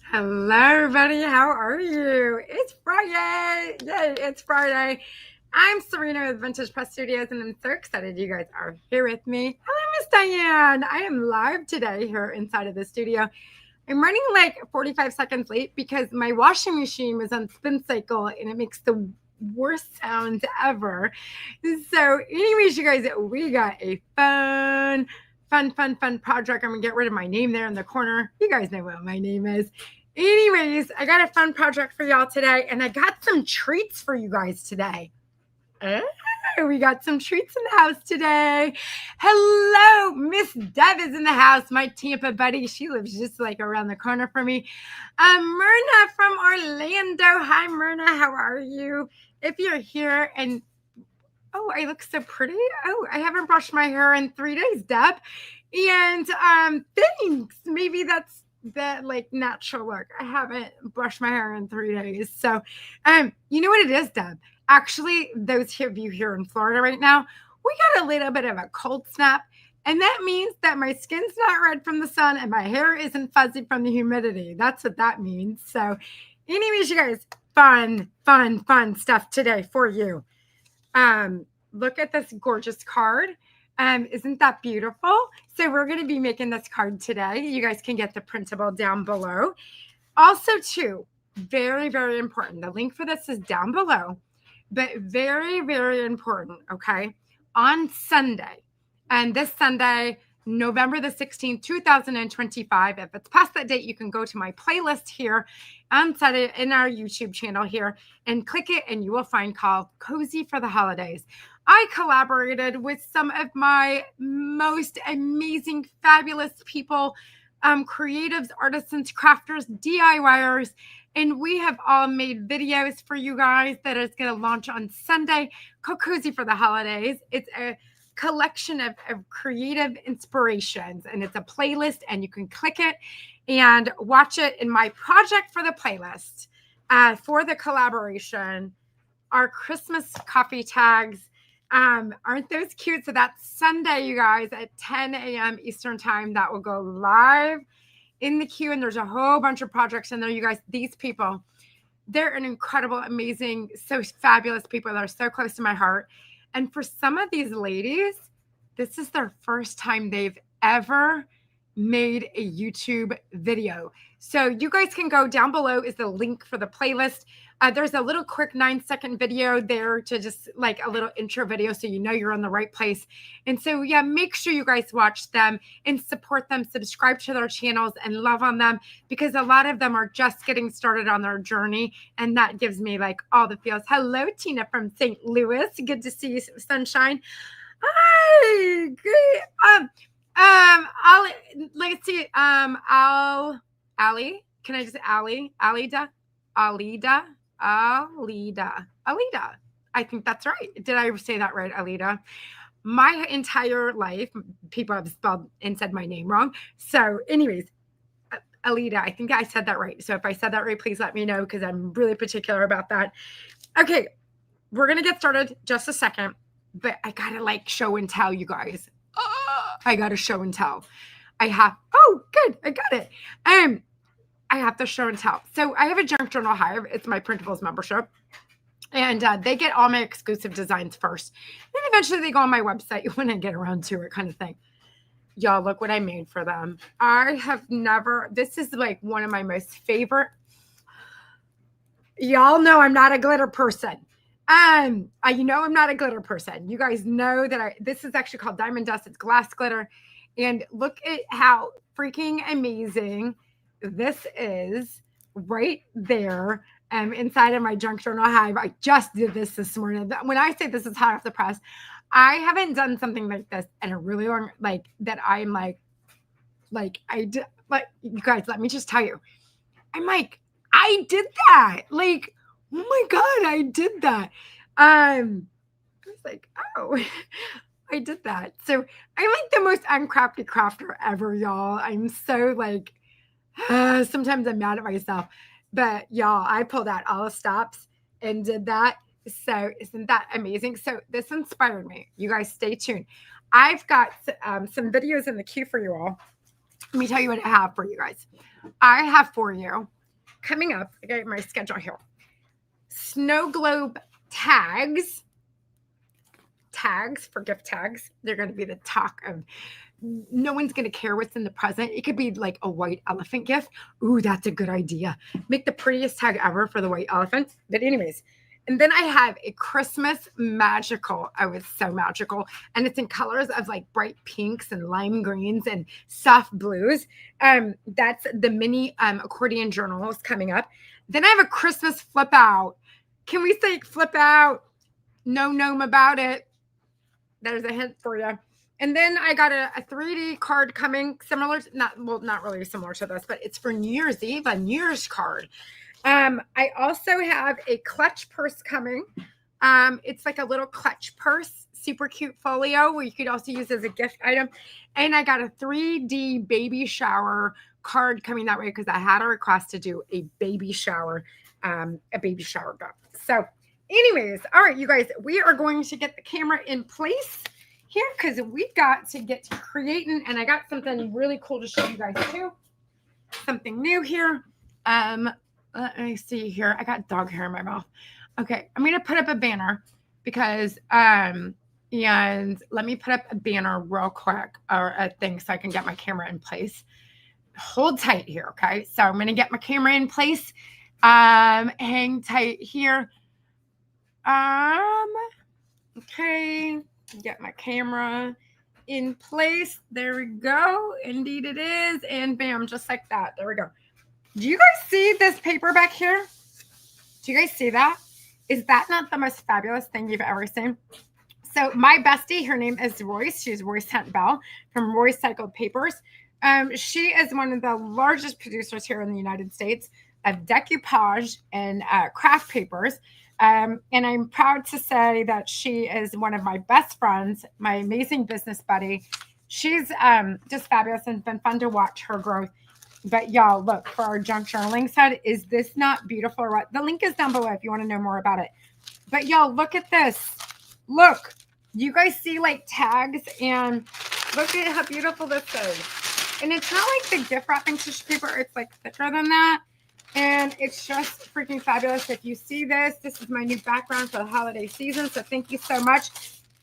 Hello, everybody. How are you? It's Friday. Yay, it's Friday. I'm Serena with Vintage Press Studios, and I'm so excited you guys are here with me. Hello, Miss Diane. I am live today here inside of the studio. I'm running like 45 seconds late because my washing machine was on spin cycle and it makes the worst sounds ever. So, anyways, you guys, we got a fun project. I'm gonna get rid of my name there in the corner. You guys know what my name is. Anyways, I got a fun project for y'all today, and I got some treats for you guys today. We got some treats in the house today. Hello, Miss Deb is in the house, my Tampa buddy. She lives just like around the corner from me. Myrna from Orlando. Hi, Myrna. How are you? If you're here and oh, I look so pretty. Oh, I haven't brushed my hair in 3 days, Deb. And thanks. Maybe that's that like natural look. I haven't brushed my hair in 3 days. So you know what it is, Deb? Actually, those of you here in Florida right now, we got a little bit of a cold snap. And that means that my skin's not red from the sun and my hair isn't fuzzy from the humidity. That's what that means. So, anyways, you guys, fun stuff today for you. Look at this gorgeous card. Isn't that beautiful? So we're going to be making this card today. You guys can get the printable down below. Also, too, very important. The link for this is down below, but very important, okay? On Sunday, and this Sunday, November the 16th, 2025. If it's past that date, you can go to my playlist here inside in our YouTube channel here and click it, and you will find called Cozy for the Holidays. I collaborated with some of my most amazing, fabulous people, creatives, artisans, crafters, DIYers, and we have all made videos for you guys that is going to launch on Sunday called Cozy for the Holidays. It's a collection of creative inspirations, and it's a playlist, and you can click it and watch it. In my project for the playlist for the collaboration are Christmas coffee tags. Aren't those cute? So that's Sunday, you guys, at 10 a.m. Eastern time. That will go live in the queue, and there's a whole bunch of projects in there. You guys, these people, they're an incredible, amazing, so fabulous people that are so close to my heart. And for some of these ladies, this is their first time they've ever made a YouTube video. So you guys can go down below is the link for the playlist. There's a little quick 9-second video there to just like a little intro video so you know you're in the right place. And so, yeah, make sure you guys watch them and support them, subscribe to their channels and love on them, because a lot of them are just getting started on their journey. And that gives me like all the feels. Hello, Tina from St. Louis. Good to see you, sunshine. Hi, great. I'll let's see. Ali. Can I just Alida? I think that's right. Did I say that right, Alida? My entire life, people have spelled and said my name wrong. So, anyways, Alida, I think I said that right. So, if I said that right, please let me know, because I'm really particular about that. Okay, we're gonna get started just a second, but I gotta like show and tell you guys. I got to show and tell. Oh, good. I got it. I have to show and tell. So I have a Junk Journal Hive. It's my Printables membership. And they get all my exclusive designs first. Then eventually they go on my website when I get around to it, kind of thing. Y'all, look what I made for them. This is like one of my most favorite. Y'all know I'm not a glitter person. I'm not a glitter person. You guys know that this is actually called Diamond Dust. It's glass glitter. And look at how freaking amazing this is right there inside of my Junk Journal Hive. I just did this morning. When I say this is hot off the press, I haven't done something like this in a really long, like that I'm like I did, like, you guys, let me just tell you. I'm like, I did that. Like, oh my God, I did that. I was like, oh, I did that. So I'm like the most uncrafty crafter ever, y'all. I'm so like, sometimes I'm mad at myself. But y'all, I pulled out all the stops and did that. So isn't that amazing? So this inspired me. You guys stay tuned. I've got some videos in the queue for you all. Let me tell you what I have for you guys. I have for you coming up, I got my schedule here. Snow globe tags for gift tags. They're going to be the talk of, no one's going to care what's in the present. It could be like a white elephant gift. Ooh, that's a good idea. Make the prettiest tag ever for the white elephant. But anyways, and then I have a Christmas magical. Oh, it's so magical. And it's in colors of like bright pinks and lime greens and soft blues. That's the mini accordion journal is coming up. Then I have a Christmas flip out. Can we say flip out? No gnome about it. There's a hint for you. And then I got a 3D card coming, similar to, not really similar to this, but it's for New Year's Eve, a New Year's card. I also have a clutch purse coming. It's like a little clutch purse, super cute folio, where you could also use as a gift item. And I got a 3D baby shower card coming that way because I had a request to do a baby shower book. So anyways, all right, you guys, we are going to get the camera in place here because we've got to get to creating, and I got something really cool to show you guys too. Something new here. Let me see here. I got dog hair in my mouth. Okay, I'm gonna put up a banner because and let me put up a banner real quick, or a thing, so I can get my camera in place. Hold tight here, okay? So I'm gonna get my camera in place. Hang tight here. Okay, get my camera in place. There we go. Indeed it is. And bam, just like that. There we go. Do you guys see this paper back here? Do you guys see that? Is that not the most fabulous thing you've ever seen? So my bestie, her name is Royce. She's Royce Hunt Bell from Royce Cycled Papers. She is one of the largest producers here in the United States of decoupage and craft papers. And I'm proud to say that she is one of my best friends, my amazing business buddy. She's just fabulous and been fun to watch her growth. But y'all, look, for our junk journaling set, is this not beautiful? The link is down below if you want to know more about it. But y'all, look at this. Look, you guys see like tags, and look at how beautiful this is. And it's not like the gift wrapping tissue paper. It's like thicker than that. And it's just freaking fabulous. If you see this, this is my new background for the holiday season. So thank you so much.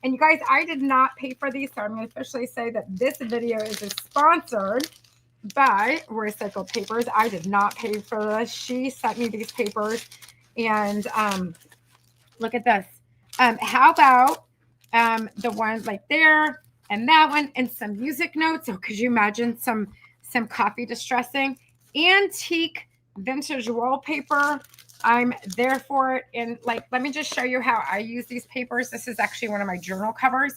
And you guys, I did not pay for these. So I'm going to officially say that this video is sponsored by Recycled Papers. I did not pay for this. She sent me these papers. And look at this. How about the ones like there and that one and some music notes? Oh, could you imagine some coffee distressing? Antique vintage wallpaper. I'm there for it. And like, let me just show you how I use these papers. This is actually one of my journal covers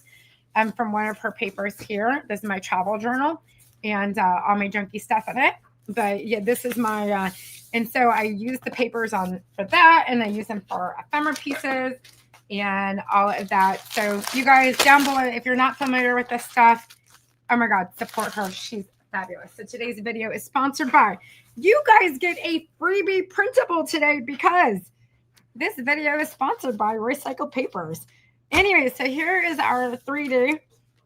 from one of her papers here. This is my travel journal and all my junky stuff in it. But yeah, this is my, and so I use the papers for that, and I use them for ephemera pieces and all of that. So you guys down below, if you're not familiar with this stuff, oh my God, support her. She's fabulous. So today's video is sponsored by, you guys get a freebie printable today because this video is sponsored by Recycled Papers. Anyway, so here is our 3D,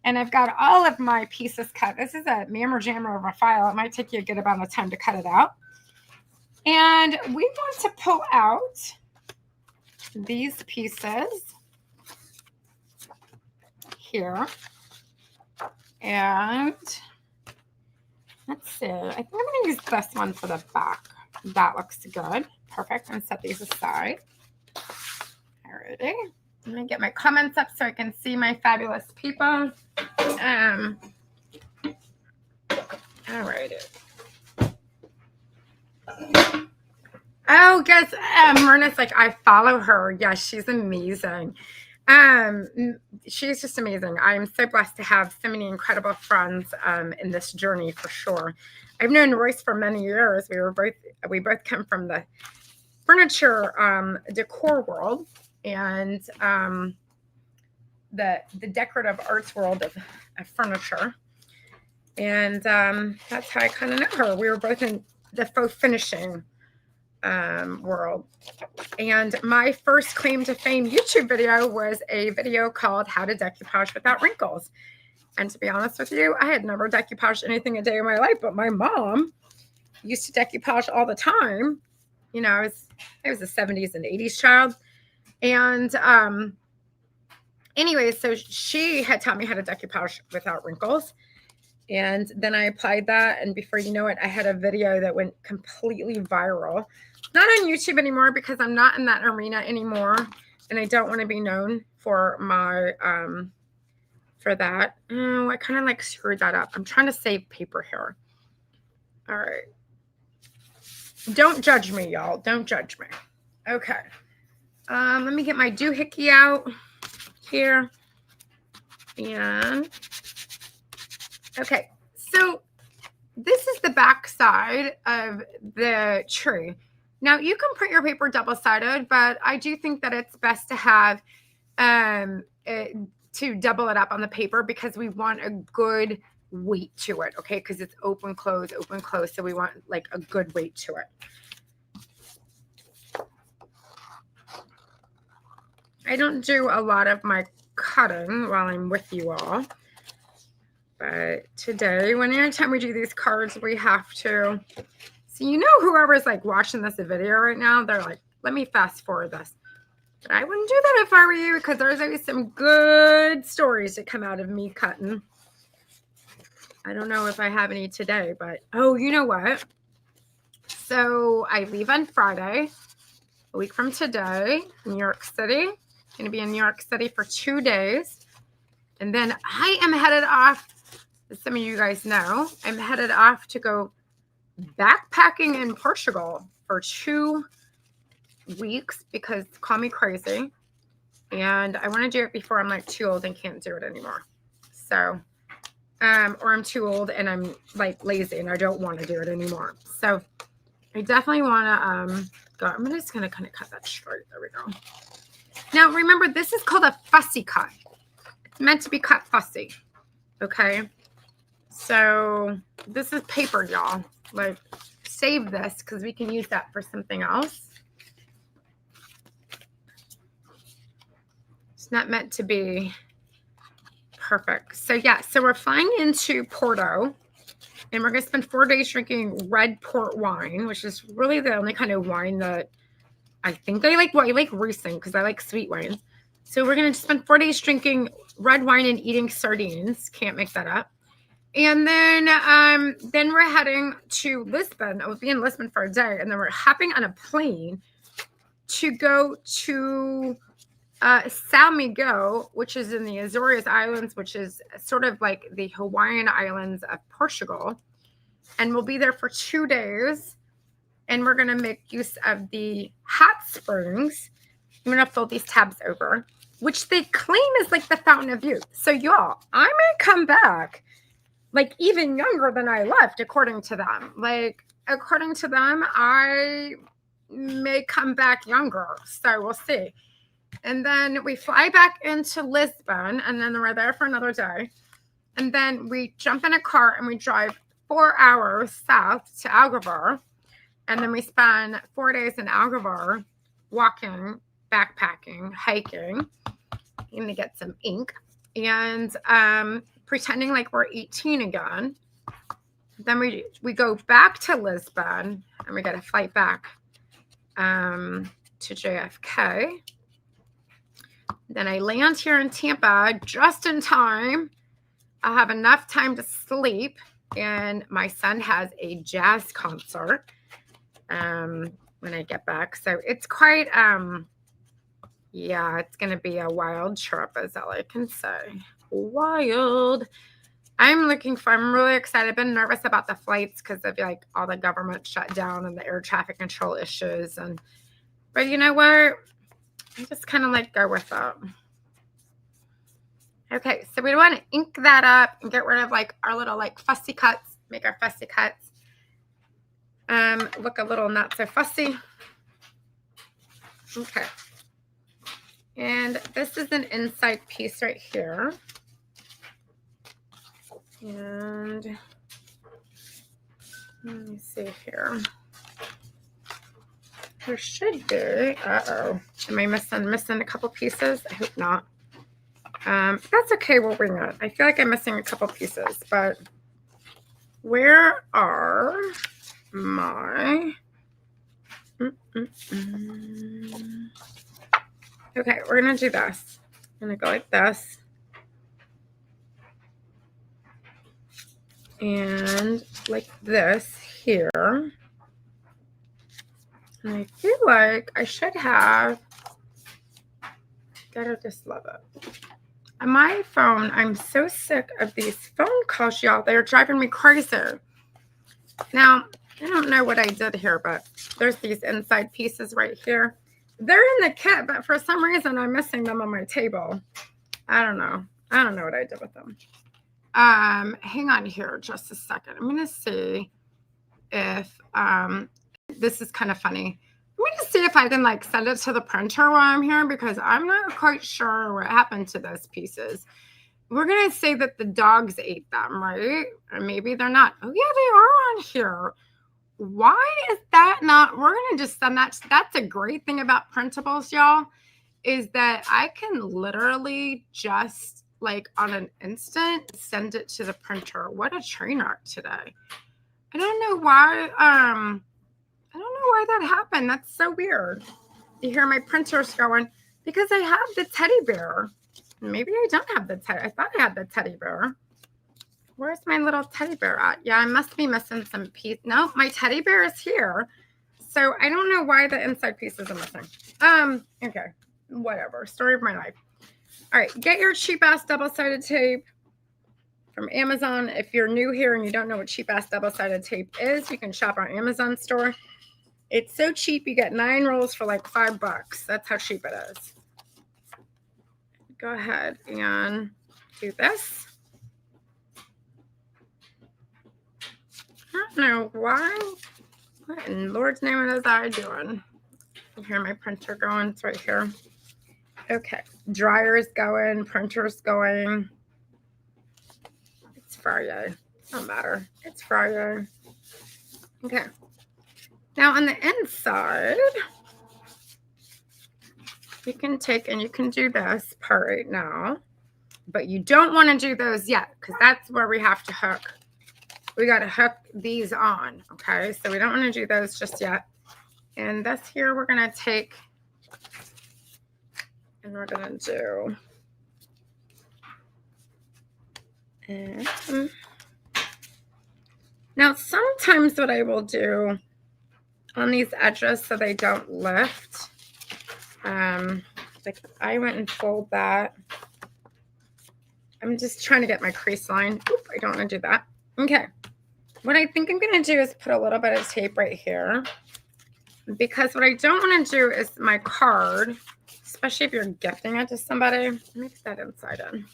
and I've got all of my pieces cut. This is a mammer jammer of a file. It might take you a good amount of time to cut it out. And we want to pull out these pieces here. And let's see. I think I'm going to use this one for the back. That looks good. Perfect. I'm going to set these aside. Alrighty. Let me get my comments up so I can see my fabulous people. Alrighty. Oh, guess Myrna's like, I follow her. Yes, she's amazing. She's just amazing. I'm so blessed to have so many incredible friends in this journey for sure. I've known Royce for many years. We both come from the furniture decor world and the decorative arts world of furniture. And that's how I kind of know her. We were both in the faux finishing world. And my first claim to fame YouTube video was a video called How to Decoupage Without Wrinkles. And to be honest with you, I had never decoupaged anything a day in my life, but my mom used to decoupage all the time. You know, I was a 70s and 80s child. And anyway, so she had taught me how to decoupage without wrinkles. And then I applied that, and before you know it, I had a video that went completely viral. Not on YouTube anymore because I'm not in that arena anymore, and I don't want to be known for my for that. Oh, I kind of like screwed that up. I'm trying to save paper here. All right. Don't judge me, y'all. Don't judge me. Okay. Let me get my doohickey out here. And okay, so this is the back side of the tree. Now you can print your paper double-sided, but I do think that it's best to have to double it up on the paper because we want a good weight to it, okay? Because it's open, close, so we want like a good weight to it. I don't do a lot of my cutting while I'm with you all. But today, anytime we do these cards, we have to. So you know whoever's like watching this video right now, they're like, let me fast forward this. But I wouldn't do that if I were you because there's always some good stories that come out of me cutting. I don't know if I have any today, but oh, you know what? So I leave on Friday, a week from today, New York City. I'm going to be in New York City for 2 days. And then I am headed off, as some of you guys know, I'm headed off to go backpacking in Portugal for 2 weeks because call me crazy. And I want to do it before I'm like too old and can't do it anymore. So, or I'm too old and I'm like lazy and I don't want to do it anymore. So I definitely want to go. I'm just going to kind of cut that straight. There we go. Now, remember, this is called a fussy cut. It's meant to be cut fussy. Okay. So this is paper, y'all. Like, save this because we can use that for something else. It's not meant to be perfect. So yeah, so we're flying into Porto and we're going to spend 4 days drinking red port wine, which is really the only kind of wine that I think I like. Well, I like Riesling because I like sweet wine. So we're going to spend 4 days drinking red wine and eating sardines. Can't make that up. And then we're heading to Lisbon. I'll be in Lisbon for a day. And then we're hopping on a plane to go to São Miguel, which is in the Azores Islands, which is sort of like the Hawaiian Islands of Portugal. And we'll be there for 2 days. And we're going to make use of the hot springs. I'm going to fold these tabs over, which they claim is like the fountain of youth. So y'all, I may come back like even younger than I left, according to them. Like, according to them, I may come back younger. So we'll see. And then we fly back into Lisbon, and then we're there for another day. And then we jump in a car and we drive 4 hours south to Algarve. And then we spend 4 days in Algarve walking, backpacking, hiking. I'm going to get some ink. And pretending like we're 18 again. Then we go back to Lisbon and we get a flight back to JFK. Then I land here in Tampa just in time. I'll have enough time to sleep. And my son has a jazz concert when I get back. So it's quite, yeah, it's going to be a wild trip, is all I can say. Wild. I'm really excited. I've been nervous about the flights because of like all the government shutdown and the air traffic control issues. But you know what? I just kind of like go with it. Okay, so we want to ink that up and get rid of like our little like fussy cuts. Make our fussy cuts look a little not so fussy. Okay. And this is an inside piece right here. And let me see here. There should be. Uh-oh. Am I missing a couple pieces? I hope not. That's okay. We'll wing it. I feel like I'm missing a couple pieces, but where are my... Okay, we're going to do this. I'm going to go like this. And like this here. And I feel like I should have, gotta just love it. On my phone, I'm so sick of these phone calls, y'all. They're driving me crazy. Now, I don't know what I did here, but there's these inside pieces right here. They're in the kit, but for some reason, I'm missing them on my table. I don't know. I don't know what I did with them. Hang on here just a second. I'm going to see if, this is kind of funny. I'm going to see if I can like send it to the printer while I'm here because I'm not quite sure what happened to those pieces. We're going to say that the dogs ate them, right? Or maybe they're not. Oh, yeah, they are on here. Why is that not? We're going to just send that. That's a great thing about printables, y'all, is that I can literally just like on an instant send it to the printer. What a train wreck today. I don't know why. I don't know why that happened. That's so weird. You hear my printers going because I have the teddy bear. Maybe I don't have the teddy. I thought I had the teddy bear. Where's my little teddy bear at? Yeah, I must be missing some piece. No, my teddy bear is here. So I don't know why the inside pieces are missing. Okay, whatever. Story of my life. All right, get your cheap ass double-sided tape from Amazon. If you're new here and you don't know what cheap ass double-sided tape is, you can shop our Amazon store. It's so cheap, you get 9 rolls for like $5. That's how cheap it is. Go ahead and do this. I don't know why. What in Lord's name is I doing? You hear my printer going? It's right here. Okay. Dryer's going. Printer's going. It's Fri-Yeah. Don't matter. It's Fri-Yeah. Okay. Now on the inside, you can take and you can do this part right now, but you don't want to do those yet because that's where we have to hook. We got to hook these on, okay? So we don't want to do those just yet. And this here we're going to take and we're going to do. And now sometimes what I will do on these edges so they don't lift, like I went and fold that. I'm just trying to get my crease line. Oop, I don't want to do that. Okay. What I think I'm going to do is put a little bit of tape right here because what I don't want to do is my card, especially if you're gifting it to somebody. Let me put that inside in.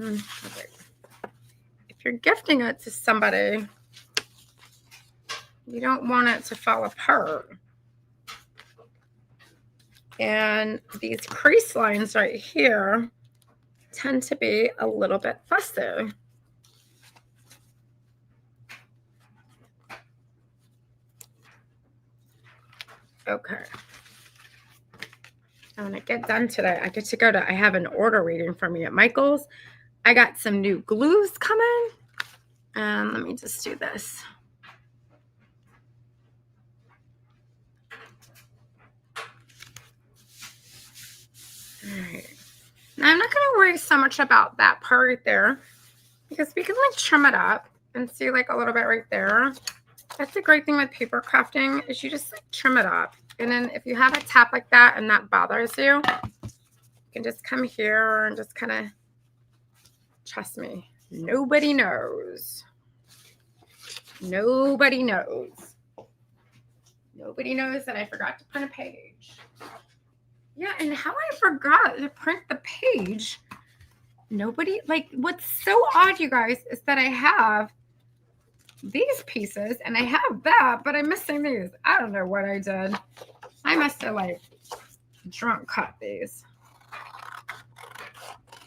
Okay. If you're gifting it to somebody, you don't want it to fall apart. And these crease lines right here tend to be a little bit fussy. Okay. And when I get done today, I get to go to, I have an order waiting for me at Michael's. I got some new glues coming. And let me just do this. All right. Now I'm not going to worry so much about that part right there because we can like trim it up and see like a little bit right there. That's a great thing with paper crafting is you just like trim it up. And then if you have a tap like that and that bothers you, you can just come here and just kind of, trust me, nobody knows. Nobody knows. Nobody knows that I forgot to print a page. Yeah, and how I forgot to print the page. Nobody, like, what's so odd, you guys, is that I have these pieces and I have that, but I'm missing these. I don't know what I did. I must have, like, drunk cut these.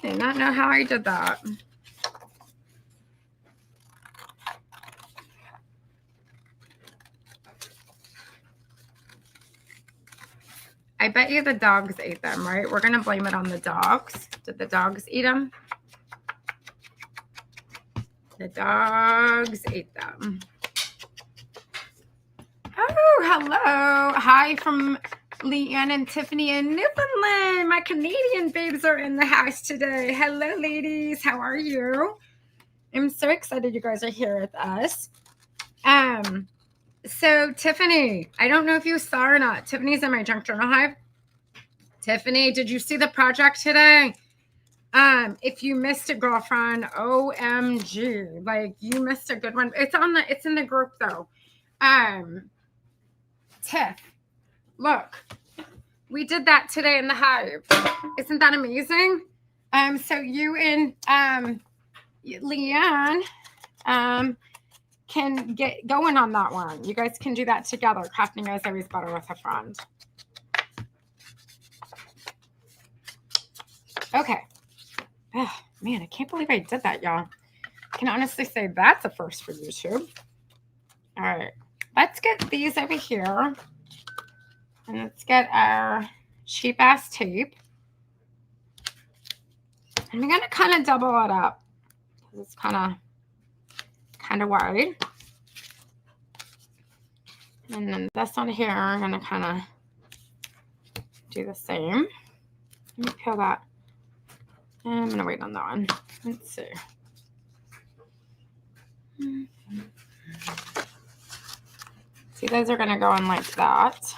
I do not know how I did that. I bet you the dogs ate them, right? We're going to blame it on the dogs. Did the dogs eat them? The dogs ate them. Oh, hello. Hi from Leanne and Tiffany in Newfoundland. My Canadian babes are in the house today. Hello, ladies. How are you? I'm so excited you guys are here with us. So Tiffany, I don't know if you saw or not. Tiffany's in my junk journal hive. Tiffany, did you see the project today? If you missed it, girlfriend, OMG, like you missed a good one. It's in the group though. Tiff, look, we did that today in the hive. Isn't that amazing? So you and Leanne can get going on that one. You guys can do that together. Crafting is always better with a friend. Okay. Oh, man, I can't believe I did that, y'all. I can honestly say that's a first for YouTube. All right. Let's get these over here. And let's get our cheap-ass tape. And I'm going to kind of double it up. It's kind of wide. And then this one here, I'm going to kind of do the same. Let me peel that. I'm going to wait on that one. Let's see. See, those are going to go in like that.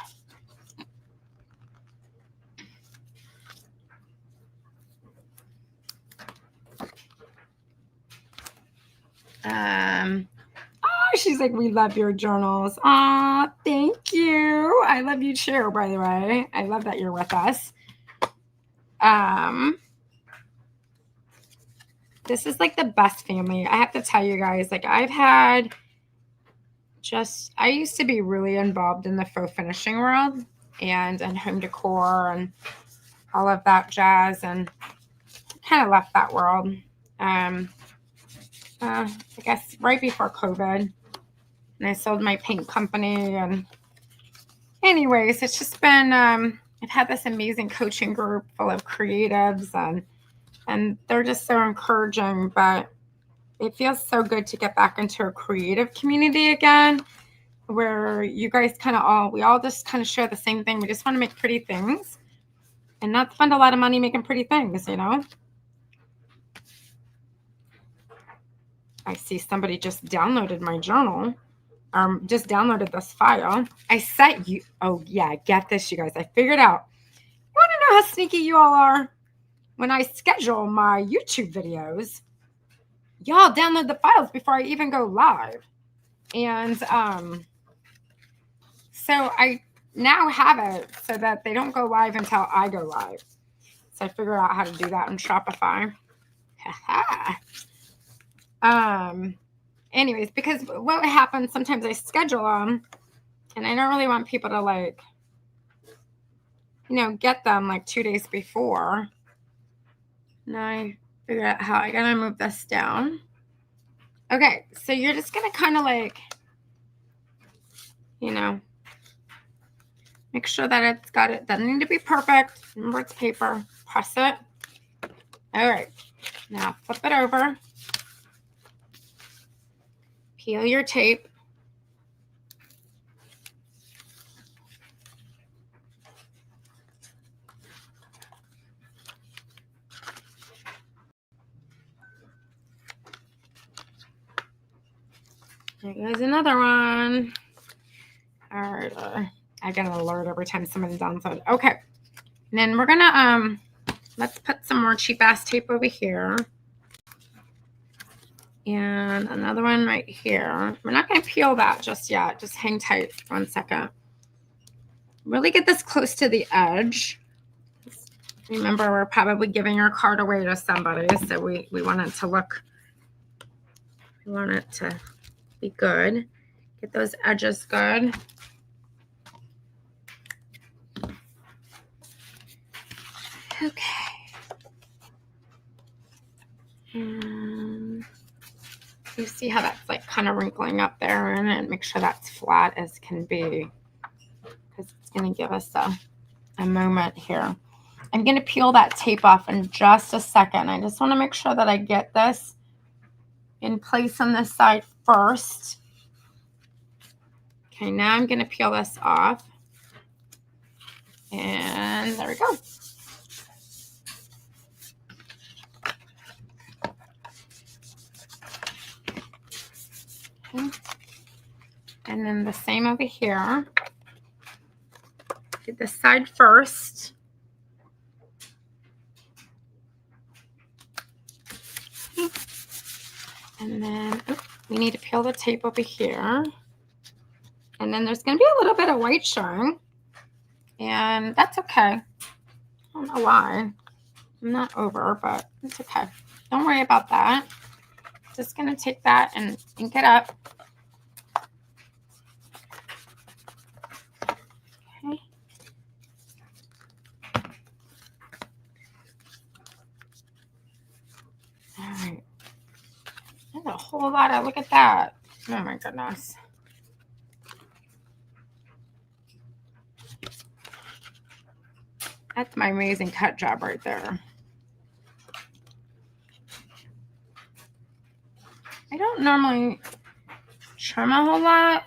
Oh, she's like, we love your journals. Aw, thank you. I love you too, by the way. I love that you're with us. This is like the best family. I have to tell you guys, like I used to be really involved in the faux finishing world and home decor and all of that jazz, and kind of left that world. I guess right before COVID, and I sold my paint company. And anyways, it's just been, I've had this amazing coaching group full of creatives, and they're just so encouraging, but it feels so good to get back into a creative community again, where you guys we all just kind of share the same thing. We just want to make pretty things and not spend a lot of money making pretty things, you know? I see somebody just downloaded my journal, just downloaded this file. I sent you, oh yeah, get this, you guys. I figured out. You want to know how sneaky you all are? When I schedule my YouTube videos, y'all download the files before I even go live. And so I now have it so that they don't go live until I go live. So I figured out how to do that in Shopify. Anyways, because what happens, sometimes I schedule them and I don't really want people to like, you know, get them like 2 days before. Now I figure out how I gotta move this down. Okay, so you're just gonna kind of like, you know, make sure that it's got it. Doesn't need to be perfect. Remember, it's paper. Press it. All right, now flip it over. Peel your tape. There goes another one. All right, I get an alert every time somebody downloads. Okay, and then we're gonna let's put some more cheap ass tape over here. And another one right here. We're not going to peel that just yet. Just hang tight for 1 second. Really get this close to the edge. Remember, we're probably giving our card away to somebody, so we want it to look, we want it to be good. Get those edges good. Okay. And you see how that's like kind of wrinkling up there, and make sure that's flat as can be, because it's going to give us a moment here. I'm going to peel that tape off in just a second. I just want to make sure that I get this in place on this side first. Okay, now I'm going to peel this off. And there we go. Okay. And then the same over here. Do this side first. Okay. And then we need to peel the tape over here. And then there's going to be a little bit of white showing. And that's okay. I don't know why. I'm not over, but it's okay. Don't worry about that. Just going to take that and ink it up. Okay. All right. There's a whole lot of, look at that. Oh my goodness. That's my amazing cut job right there. I don't normally trim a whole lot.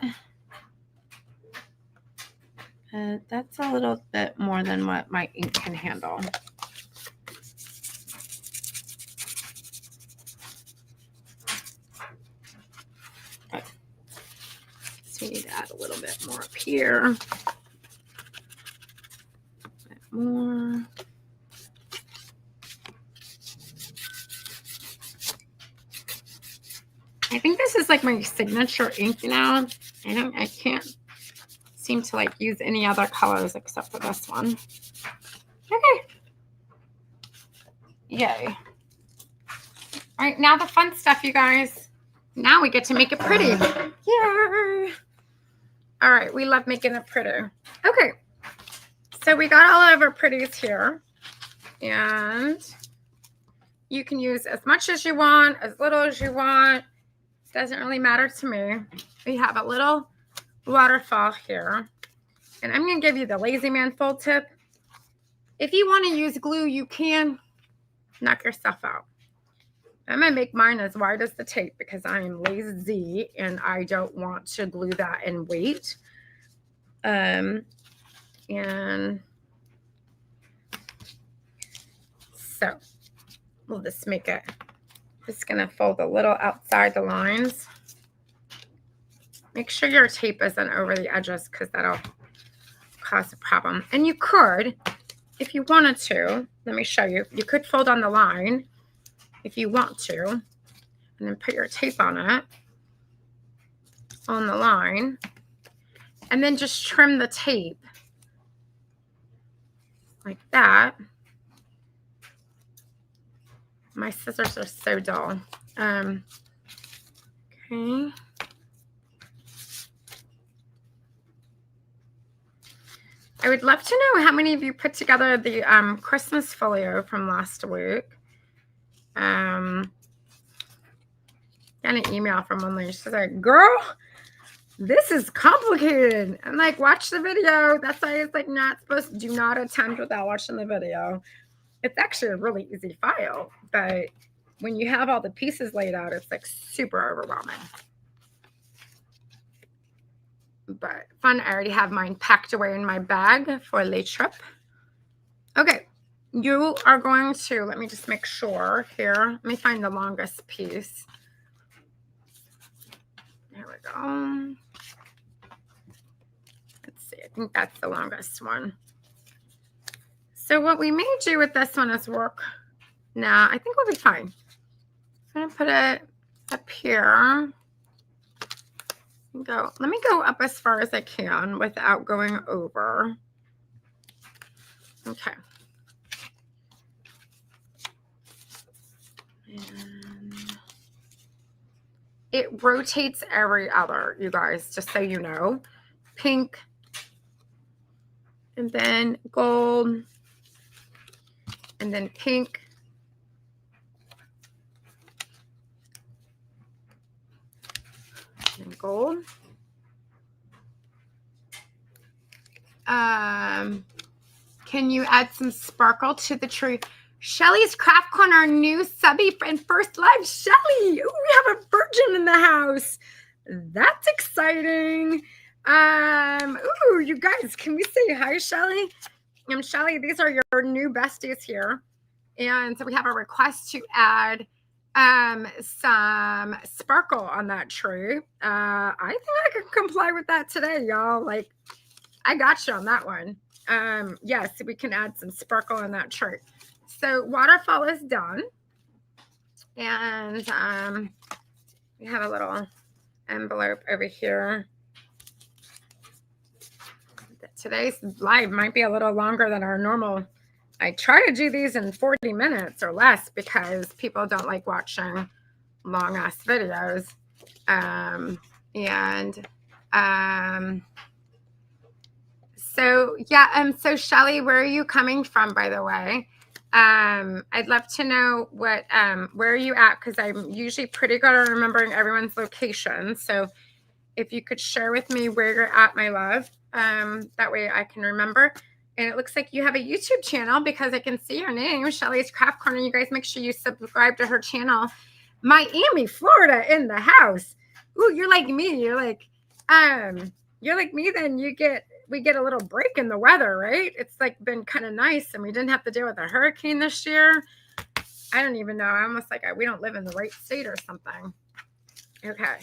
That's a little bit more than what my ink can handle. Okay. So we need to add a little bit more up here. A bit more. I think this is like my signature ink now. I can't seem to like use any other colors except for this one. Okay. Yay. All right, now the fun stuff, you guys. Now we get to make it pretty. Yay. All right, we love making it pretty. Okay, so we got all of our pretties here. And you can use as much as you want, as little as you want. Doesn't really matter to me. We have a little waterfall here. And I'm going to give you the Lazy Man fold tip. If you want to use glue, you can. Knock yourself out. I'm going to make mine as wide as the tape because I am lazy and I don't want to glue that and wait. And so we'll just make it. Just going to fold a little outside the lines. Make sure your tape isn't over the edges because that'll cause a problem. And you could, if you wanted to, let me show you. You could fold on the line if you want to, and then put your tape on it, on the line, and then just trim the tape like that. My scissors are so dull. Okay. I would love to know how many of you put together the Christmas folio from last week. Got an email from one lady. She's like, girl, this is complicated. I'm like, watch the video. That's why it's like not supposed to, do not attempt without watching the video. It's actually a really easy file, but when you have all the pieces laid out, it's like super overwhelming. But fun, I already have mine packed away in my bag for the trip. Okay, you are going to, let me just make sure here. Let me find the longest piece. There we go. Let's see, I think that's the longest one. So what we may do with this one is work. Now, I think we'll be fine. I'm going to put it up here. Let me go up as far as I can without going over. Okay. And it rotates every other, you guys, just so you know. Pink, and then gold, and then pink, and gold. Can you add some sparkle to the tree? Shelly's Craft Corner, new subby and first live. Shelly, ooh, we have a virgin in the house. That's exciting. Ooh, you guys, can we say hi, Shelly? Shelly, these are your new besties here. And so we have a request to add some sparkle on that tree. I think I could comply with that today, y'all. Like, I got you on that one. Yes, we can add some sparkle on that tree. So waterfall is done. And we have a little envelope over here. Today's live might be a little longer than our normal. I try to do these in 40 minutes or less because people don't like watching long ass videos. So yeah, so Shelly, where are you coming from, by the way? I'd love to know what where are you at, because I'm usually pretty good at remembering everyone's location. So if you could share with me where you're at, my love, that way I can remember. And it looks like you have a YouTube channel because I can see your name, Shelly's Craft Corner. You guys make sure you subscribe to her channel. Miami, Florida in the house. Ooh, you're like me. You're like me. Then we get a little break in the weather, right? It's like been kind of nice, and we didn't have to deal with a hurricane this year. I don't even know. I almost like we don't live in the right state or something. Okay.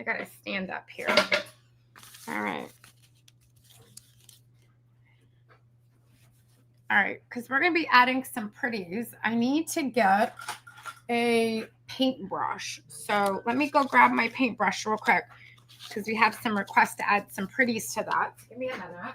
I gotta stand up here. All right. All right, because we're going to be adding some pretties. I need to get a paintbrush. So let me go grab my paintbrush real quick because we have some requests to add some pretties to that. Give me a minute.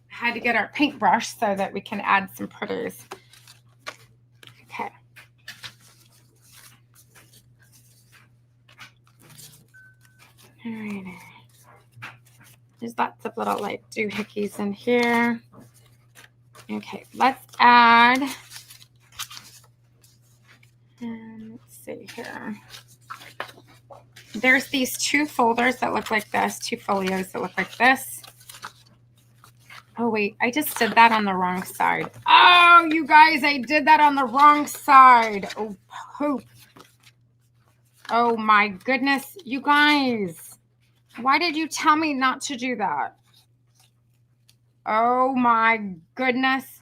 Had to get our paintbrush so that we can add some pretties. Okay. All right. There's lots of little like doohickeys in here. Okay, let's add. Let's see here. There's these two folders that look like this, two folios that look like this. Oh, wait, I just did that on the wrong side. Oh, you guys, I did that on the wrong side. Oh, poop. Oh, my goodness, you guys. Why did you tell me not to do that? Oh, my goodness.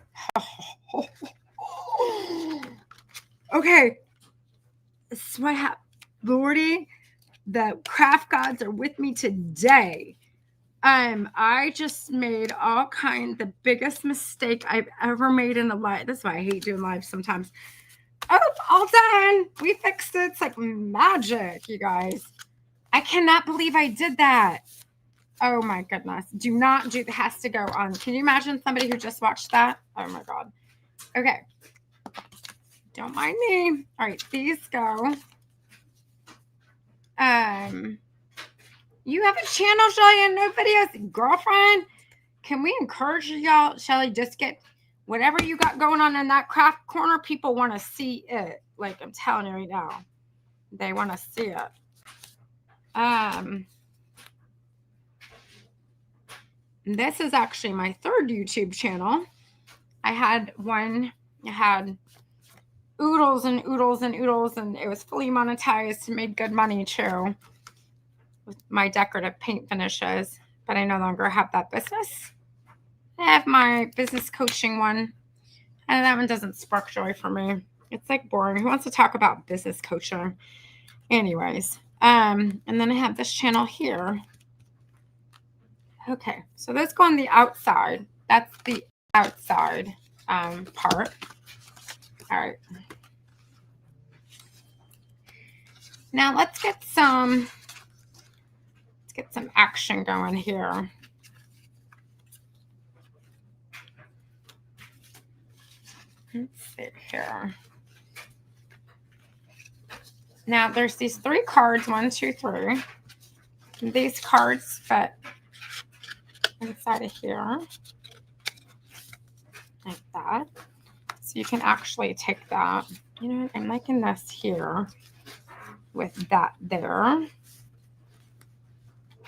Okay. This is what happened. Lordy, the craft gods are with me today. I just made the biggest mistake I've ever made in a live. That's why I hate doing live sometimes. Oh, all done. We fixed it. It's like magic, you guys. I cannot believe I did that. Oh my goodness. Do not do, it has to go on. Can you imagine somebody who just watched that? Oh my God. Okay. Don't mind me. All right, these go. You have a channel, Shelly, and no videos. Girlfriend, can we encourage y'all, Shelly, just get whatever you got going on in that craft corner. People want to see it. Like I'm telling you right now. They want to see it. This is actually my third YouTube channel. I had one, I had oodles and oodles and oodles, and it was fully monetized and made good money too with my decorative paint finishes, but I no longer have that business. I have my business coaching one, and that one doesn't spark joy for me. It's like boring. Who wants to talk about business coaching? Anyways, and then I have this channel here. Okay, so let's go on the outside. That's the outside part. All right. Now let's get some action going here. Let's see here. Now there's these 3 cards, 1, 2, 3. These cards fit inside of here like that. So you can actually take that. You know, I'm liking this here with that there.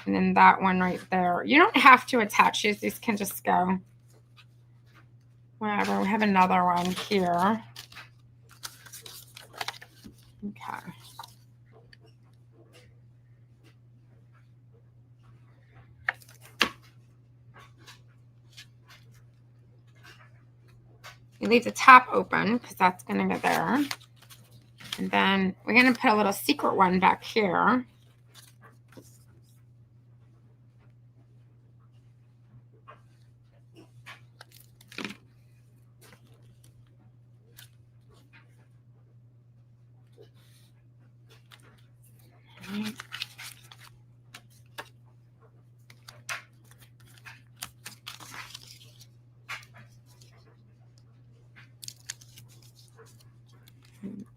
And then that one right there. You don't have to attach these. These can just go wherever. We have another one here. Okay. You leave the top open because that's going to go there. And then we're going to put a little secret one back here.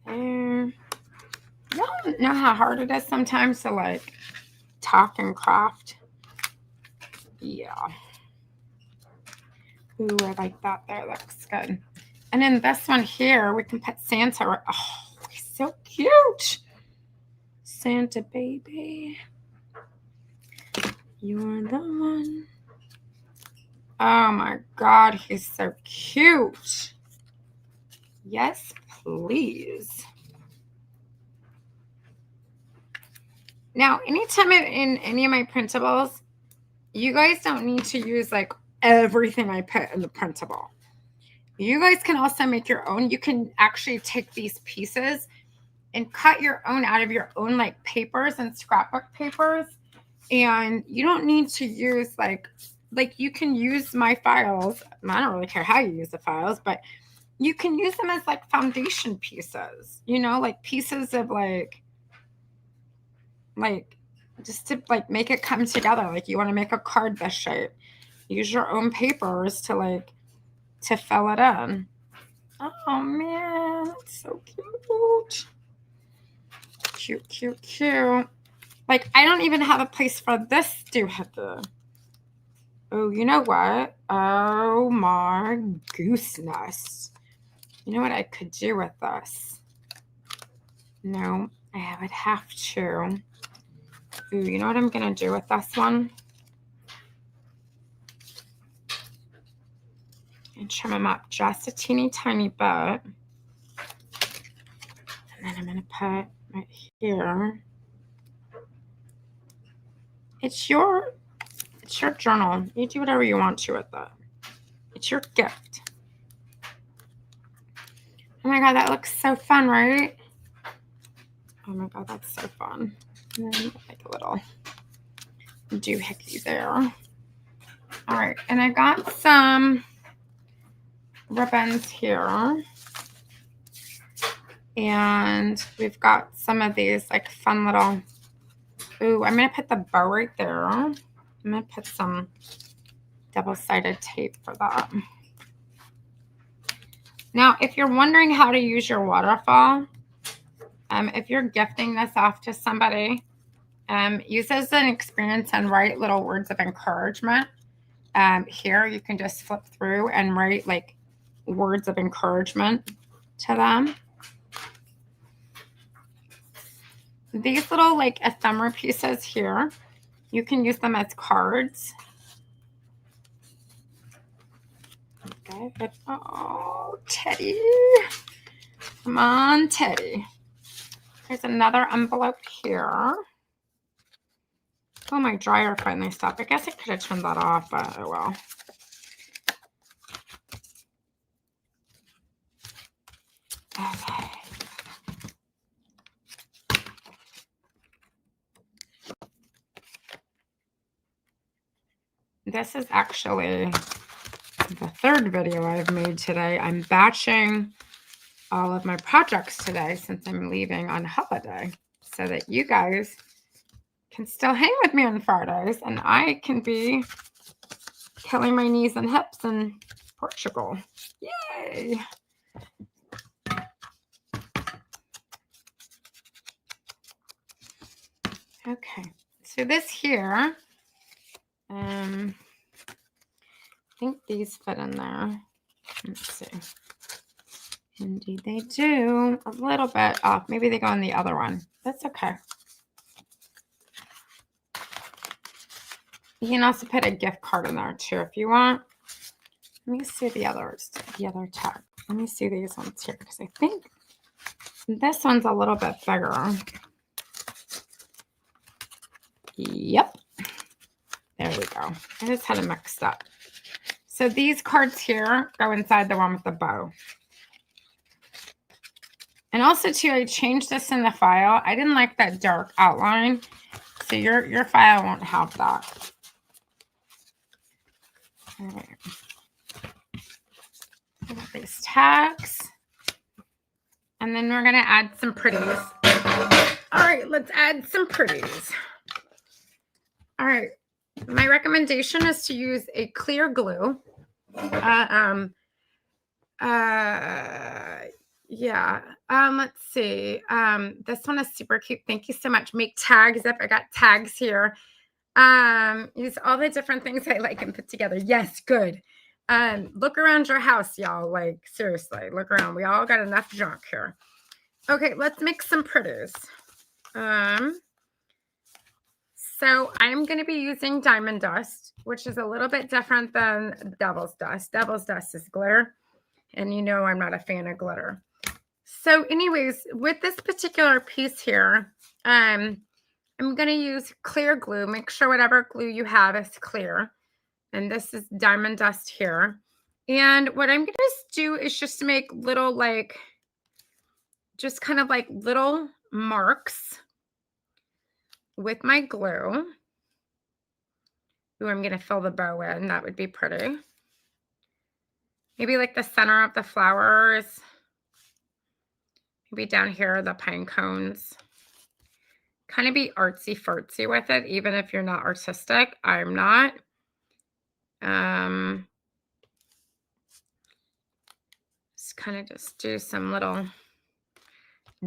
And y'all know how hard it is sometimes to like talk and craft. Yeah. Ooh, I like that. There looks good. And then this one here, we can put Santa. Oh, he's so cute. Santa baby. You're the one. Oh my God, he's so cute. Yes, please. Now, anytime in any of my printables, you guys don't need to use like everything I put in the printable. You guys can also make your own. You can actually take these pieces and cut your own out of your own like papers and scrapbook papers. And you don't need to use like you can use my files. I don't really care how you use the files, but you can use them as like foundation pieces, you know, like pieces of like just to like make it come together. Like you want to make a card this shape, use your own papers to like to fill it in. Oh man, that's so cute. Cute, cute, cute. Like I don't even have a place for this doohickey. Oh, you know what? Oh my gooseness. You know what I could do with this? No, I would have to. Ooh, you know what I'm going to do with this one? And trim them up just a teeny tiny bit. And then I'm going to put right here. It's your journal. You do whatever you want to with it. It's your gift. Oh my God, that looks so fun, right? Oh my God, that's so fun. And then like a little doohickey there. All right, and I got some ribbons here. And we've got some of these like fun little, ooh, I'm going to put the bow right there. I'm going to put some double-sided tape for that. Now, if you're wondering how to use your waterfall, if you're gifting this off to somebody, use as an experience and write little words of encouragement. Here, you can just flip through and write like words of encouragement to them. These little like ephemera pieces here, you can use them as cards. Okay. Oh, Teddy. Come on, Teddy. There's another envelope here. Oh, my dryer finally stopped. I guess I could have turned that off, but oh well. Okay. This is actually the third video I've made today. I'm batching all of my projects today since I'm leaving on holiday so that you guys can still hang with me on Fridays and I can be killing my knees and hips in Portugal. Yay! Okay, so this here, I think these fit in there. Let's see. Indeed they do. A little bit off. Maybe they go on the other one. That's okay. You can also put a gift card in there too if you want. Let me see the other tag. Let me see these ones here because I think this one's a little bit bigger. Yep. There we go. I just had it mixed up. So these cards here go inside the one with the bow. And also too, I changed this in the file. I didn't like that dark outline. So your file won't have that. All right. I got these tags. And then we're going to add some pretties. All right, let's add some pretties. All right. My recommendation is to use a clear glue. Yeah. Let's see. This one is super cute. Thank you so much. Make tags if I got tags here. Use all the different things I like and put together. Yes, good. Look around your house, y'all. Like, seriously, look around. We all got enough junk here. Okay, let's make some pretties. So I'm going to be using diamond dust, which is a little bit different than devil's dust. Devil's dust is glitter, and you know I'm not a fan of glitter. So anyways, with this particular piece here, I'm going to use clear glue. Make sure whatever glue you have is clear. And this is diamond dust here. And what I'm going to do is just make little just kind of like little marks with my glue. Ooh, I'm going to fill the bow in. That would be pretty. Maybe like the center of the flowers. Maybe down here, the pine cones. Kind of be artsy-fartsy with it, even if you're not artistic. I'm not. Just do some little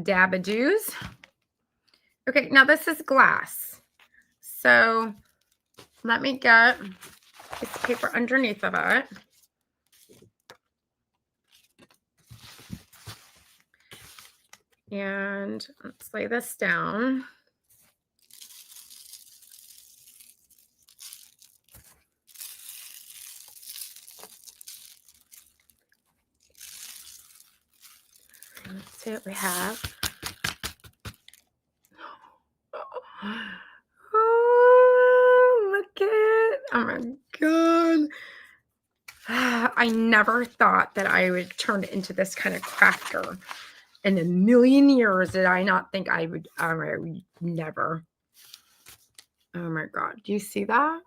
dab-a-doos. Okay, now this is glass. So let me get this paper underneath of it. And let's lay this down. Let's see what we have. Oh, look it. Oh my God. I never thought that I would turn into this kind of crafter. In a million years did I not think I would. Never. Oh my God. Do you see that?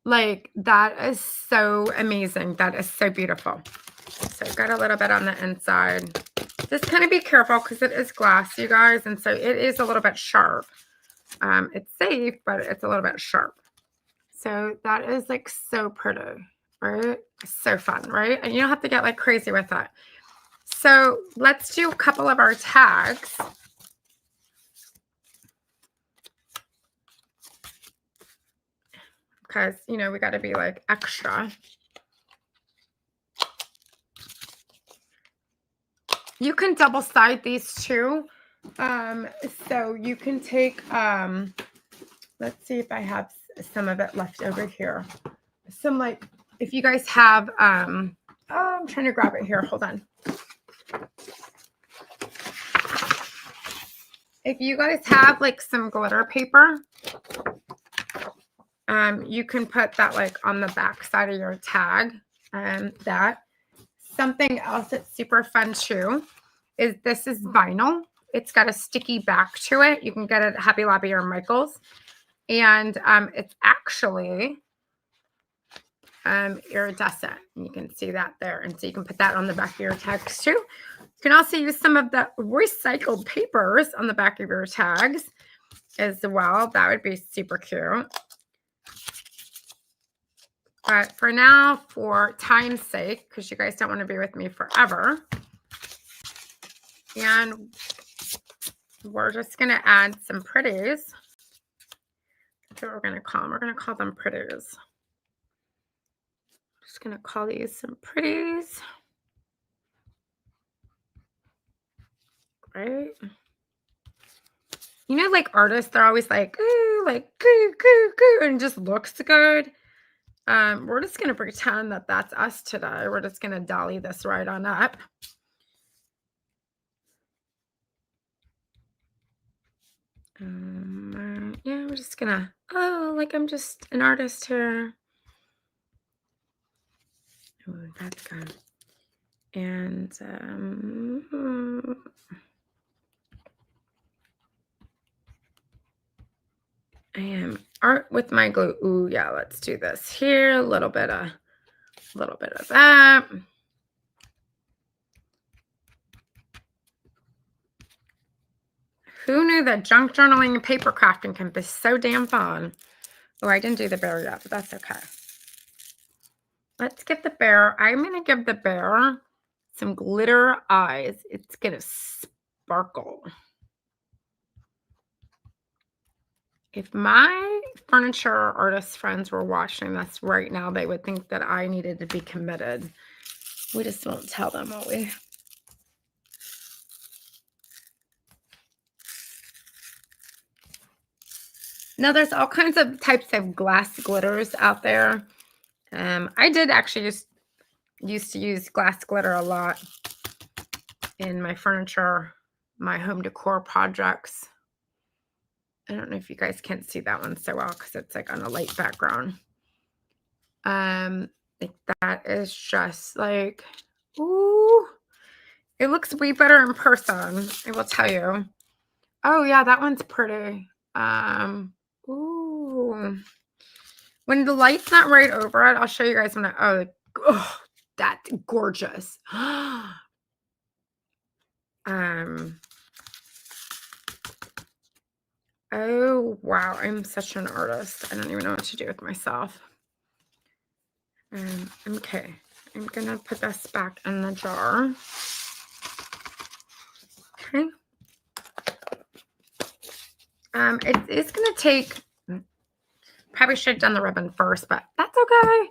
Like that is so amazing. That is so beautiful. So I got a little bit on the inside. Just kind of be careful because it is glass, you guys. And so it is a little bit sharp. It's safe, but it's a little bit sharp. So that is like so pretty, right? So fun, right? And you don't have to get like crazy with that. So let's do a couple of our tags. Because, you know, we got to be like extra. You can double side these too. So you can take, let's see if I have some of it left over here. Some like, if you guys have, I'm trying to grab it here. Hold on. If you guys have like some glitter paper, you can put that like on the back side of your tag. That. Something else that's super fun too is this is vinyl. It's got a sticky back to it. You can get it at Hobby Lobby or Michael's. And it's actually iridescent. You can see that there. And so you can put that on the back of your tags too. You can also use some of the recycled papers on the back of your tags as well. That would be super cute. But for now, for time's sake, because you guys don't want to be with me forever, and we're just going to add some pretties. That's what we're going to call them. We're going to call them pretties. Just going to call these some pretties. Right? You know, like artists, they're always like, ooh, like, goo, goo, goo, and it just looks good. We're just going to pretend that that's us today. We're just going to dolly this right on up. Yeah, we're just going to, oh, like I'm just an artist here. Oh, that's good. And I am art with my glue. Ooh, yeah, let's do this here. A little bit of that. Who knew that junk journaling and paper crafting can be so damn fun? Oh, I didn't do the bear yet, but that's okay. Let's give the bear, I'm going to give the bear some glitter eyes. It's going to sparkle. If my furniture artist friends were watching this right now, they would think that I needed to be committed. We just won't tell them, will we? Now, there's all kinds of types of glass glitters out there. I did actually used to use glass glitter a lot in my furniture, my home decor projects. I don't know if you guys can see that one so well because it's like on a light background. Like that is just like, ooh, it looks way better in person, I will tell you. Oh yeah, that one's pretty. Ooh. When the light's not right over it, I'll show you guys when oh, that's gorgeous. Oh wow, I'm such an artist. I don't even know what to do with myself. Okay, I'm gonna put this back in the jar. Okay. It's gonna take, probably should have done the ribbon first, but that's okay.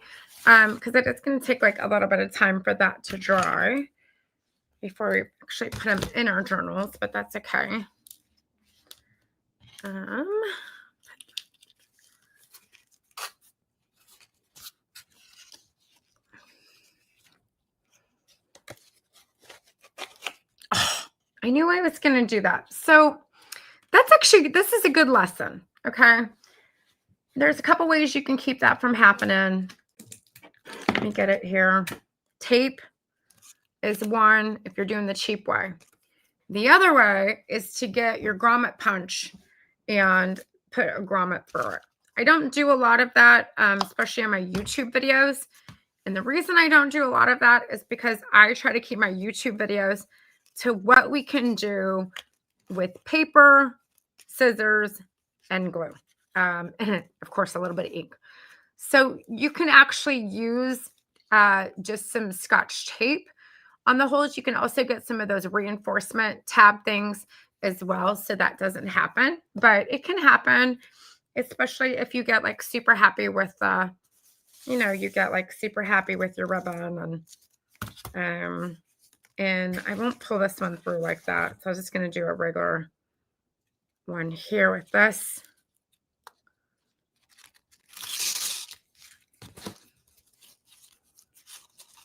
Because it is gonna take like a little bit of time for that to dry before we actually put them in our journals, but that's okay. I knew I was going to do that. So that's actually, this is a good lesson. Okay. There's a couple ways you can keep that from happening. Let me get it here. Tape is one if you're doing the cheap way. The other way is to get your grommet punch and put a grommet through it. I don't do a lot of that, especially on my YouTube videos. And the reason I don't do a lot of that is because I try to keep my YouTube videos to what we can do with paper, scissors, and glue. And of course, a little bit of ink. So you can actually use just some Scotch tape on the holes. You can also get some of those reinforcement tab things as well, so that doesn't happen. But it can happen, especially if you get like super happy with you get like super happy with your ribbon, and I won't pull this one through like that. So I'm just going to do a regular one here with this.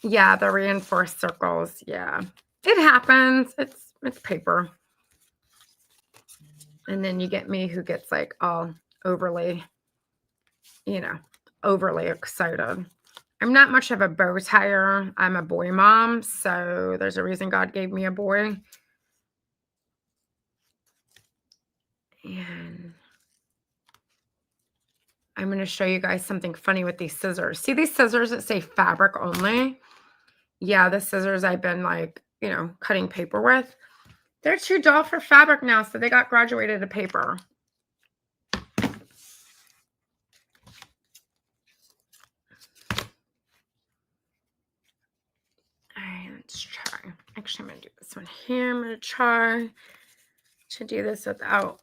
Yeah, the reinforced circles. Yeah, it happens. It's paper. And then you get me who gets like all overly, overly excited. I'm not much of a bow tire. I'm a boy mom, so there's a reason God gave me a boy. And I'm going to show you guys something funny with these scissors. See these scissors that say fabric only? Yeah, the scissors I've been like, cutting paper with. They're too dull for fabric now, so they got graduated to paper. All right, let's try. Actually, I'm going to do this one here. I'm going to try to do this without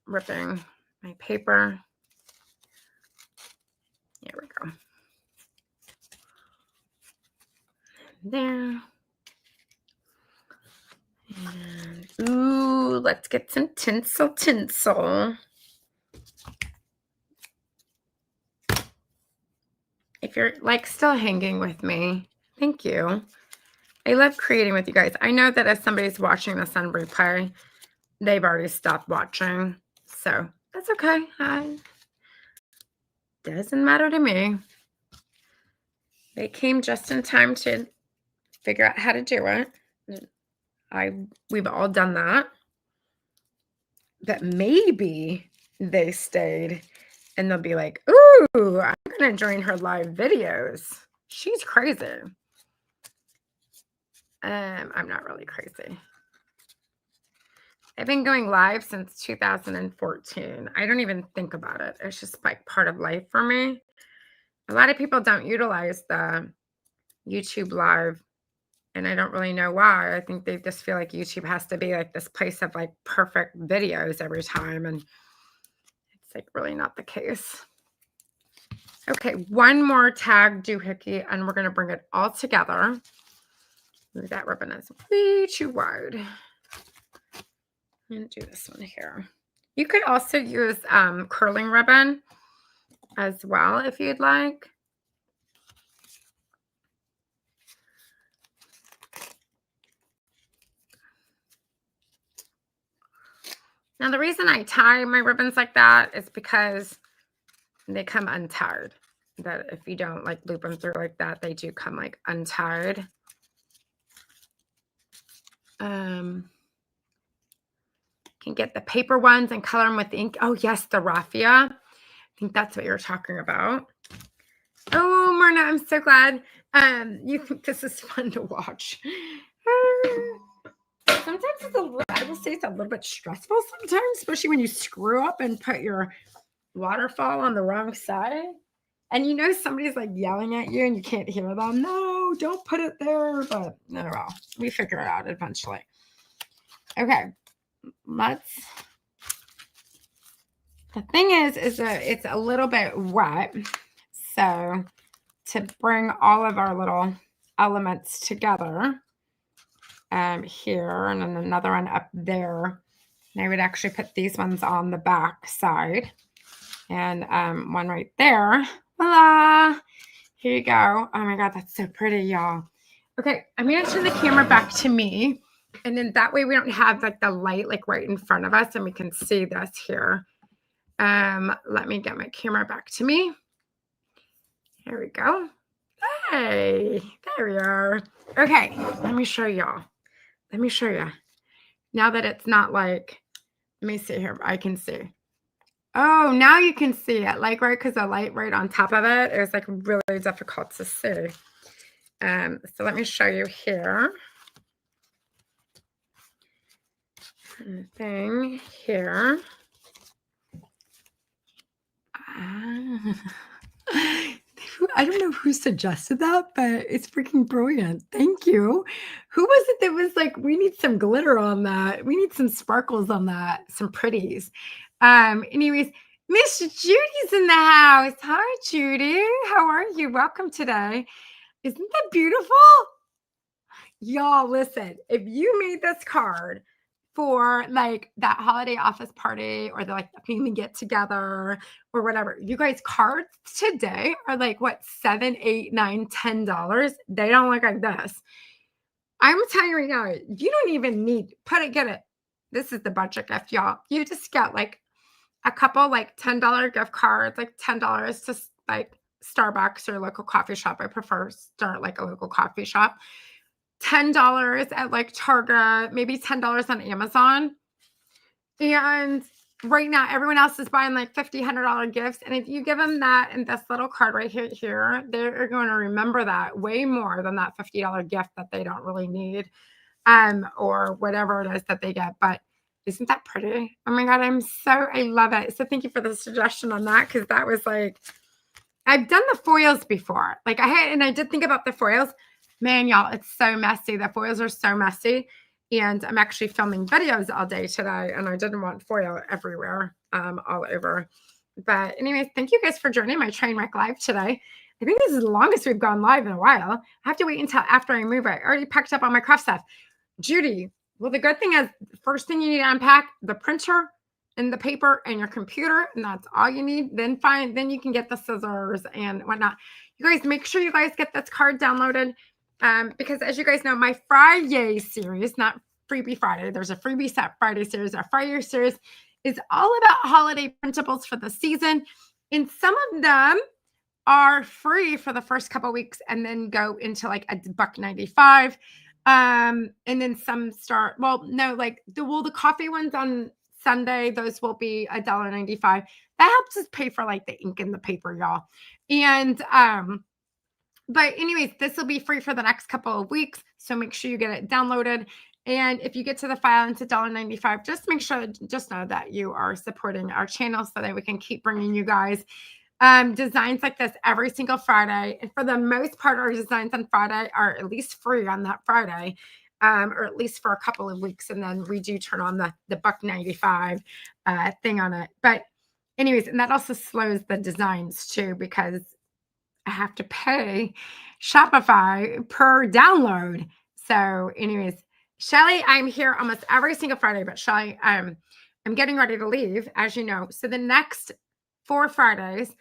ripping my paper. Here we go. There. And, ooh, Ooh, let's get some tinsel. If you're like still hanging with me, thank you. I love creating with you guys. I know that if somebody's watching this on replay, they've already stopped watching. So that's okay. Doesn't matter to me. They came just in time to figure out how to do it. We've all done that. But maybe they stayed and they'll be like, ooh, I'm going to join her live videos. She's crazy. I'm not really crazy. I've been going live since 2014. I don't even think about it. It's just like part of life for me. A lot of people don't utilize the YouTube live, and I don't really know why. I think they just feel like YouTube has to be like this place of like perfect videos every time, and it's like really not the case. Okay, one more tag doohickey, and we're going to bring it all together. Ooh, that ribbon is way too wide. I'm going to do this one here. You could also use curling ribbon as well if you'd like. Now, the reason I tie my ribbons like that is because they come untied. That if you don't like loop them through like that, they do come like untied. Can get the paper ones and color them with ink. Oh, yes, the Fri-Yeah. I think that's what you're talking about. Oh, Myrna, I'm so glad. You think this is fun to watch. Sometimes it's I will say it's a little bit stressful sometimes, especially when you screw up and put your waterfall on the wrong side. And you know somebody's like yelling at you and you can't hear them. No, don't put it there. But no, well, we figure it out eventually. Okay, the thing is that it's a little bit wet. So to bring all of our little elements together, here and then another one up there, and I would actually put these ones on the back side and one right there. Voila! Here you go. Oh my God, that's so pretty, y'all. Okay, I'm gonna turn the camera back to me, and then that way we don't have like the light like right in front of us and we can see this here. Let me get my camera back to me. Here we go. Hey, there we are. Okay, let me show y'all. Let me show you. Now that it's not like, let me see here. I can see. Oh, now you can see it. Like, right, because the light right on top of it is like really difficult to see. So let me show you here. Thing here. I don't know who suggested that, but it's freaking brilliant. Thank you. Who was it that was like, we need some glitter on that. We need some sparkles on that, some pretties. Anyways, Miss Judy's in the house. Hi, Judy. How are you? Welcome today. Isn't that beautiful? Y'all, listen, if you made this card for like that holiday office party or the like family get together or whatever, you guys, cards today are like what, $7, $8, $9, $10. They don't look like this. I'm telling you right now, you don't even need get it. This is the budget gift, y'all. You just get like a couple like $10 gift cards, like $10 to like Starbucks or local coffee shop. I prefer start like a local coffee shop. $10 at like Target, maybe $10 on Amazon. And right now, everyone else is buying like $50, $100 gifts. And if you give them that and this little card right here, they're going to remember that way more than that $50 gift that they don't really need, or whatever it is that they get. But isn't that pretty? Oh my God, I love it. So thank you for the suggestion on that, because that was like, I've done the foils before. Like I did think about the foils. Man, y'all, it's so messy. The foils are so messy. And I'm actually filming videos all day today, and I didn't want foil everywhere, all over. But anyways, thank you guys for joining my train wreck live today. I think this is the longest we've gone live in a while. I have to wait until after I move. I already packed up all my craft stuff. Judy, Well, the good thing is, first thing you need to unpack the printer and the paper and your computer, and that's all you need. Then you can get the scissors and whatnot. You guys, make sure you guys get this card downloaded, because as you guys know, my Fri-Yeah series, not Freebie Friday, there's a Freebie Set Friday series. Our Fri-Yeah series is all about holiday printables for the season, and some of them are free for the first couple weeks and then go into like $1.95. And then some start, well, no, like the coffee ones on Sunday, those will be $1.95. That helps us pay for like the ink and the paper, y'all. And but anyways, this will be free for the next couple of weeks. So make sure you get it downloaded. And if you get to the file and it's $1.95, just make sure, just know that you are supporting our channel so that we can keep bringing you guys designs like this every single Friday. And for the most part, our designs on Friday are at least free on that Friday, or at least for a couple of weeks. And then we do turn on the $1.95 thing on it. But anyways, and that also slows the designs too, because I have to pay Shopify per download. So anyways, Shelly, I'm here almost every single Friday, but Shelly, I'm getting ready to leave, as you know. So the next 4 Fridays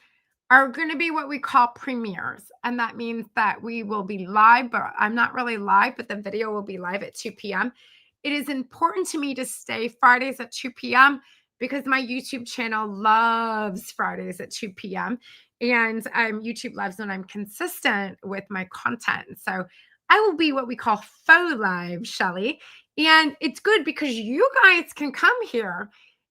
are going to be what we call premieres. And that means that we will be live, but I'm not really live, but the video will be live at 2 p.m. It is important to me to stay Fridays at 2 p.m. because my YouTube channel loves Fridays at 2 p.m. And YouTube loves when I'm consistent with my content. So I will be what we call faux live, Shelly. And it's good because you guys can come here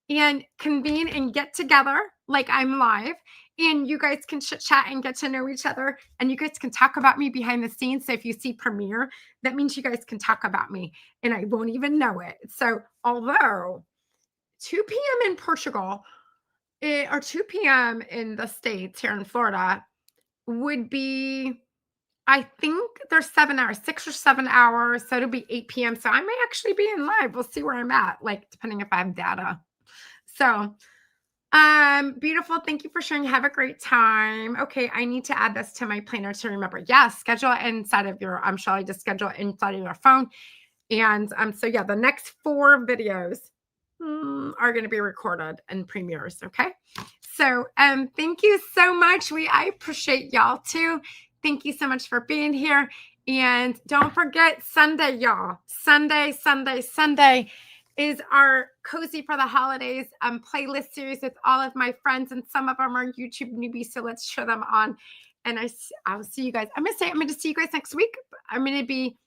and convene and get together like I'm live, and you guys can chit chat and get to know each other, and you guys can talk about me behind the scenes. So if you see premiere, that means you guys can talk about me and I won't even know it. So although 2 p.m. in Portugal, or 2 p.m. in the States here in Florida would be, I think there's 7 hours, 6 or 7 hours. So it'll be 8 p.m. So I may actually be in live. We'll see where I'm at, like depending if I have data. So beautiful. Thank you for sharing. Have a great time. Okay, I need to add this to my planner to remember. Yes, schedule it inside of your, I'm sure I just schedule it inside of your phone. And so yeah, the next 4 videos are going to be recorded and premieres. Okay. So thank you so much. I appreciate y'all too. Thank you so much for being here. And don't forget Sunday, y'all. Sunday is our Cozy for the Holidays playlist series with all of my friends, and some of them are YouTube newbies, so let's cheer them on. And I'll see you guys. I'm going to see you guys next week. I'm going to be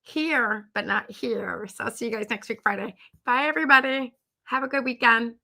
here, but not here. So I'll see you guys next week, Friday. Bye, everybody. Have a good weekend.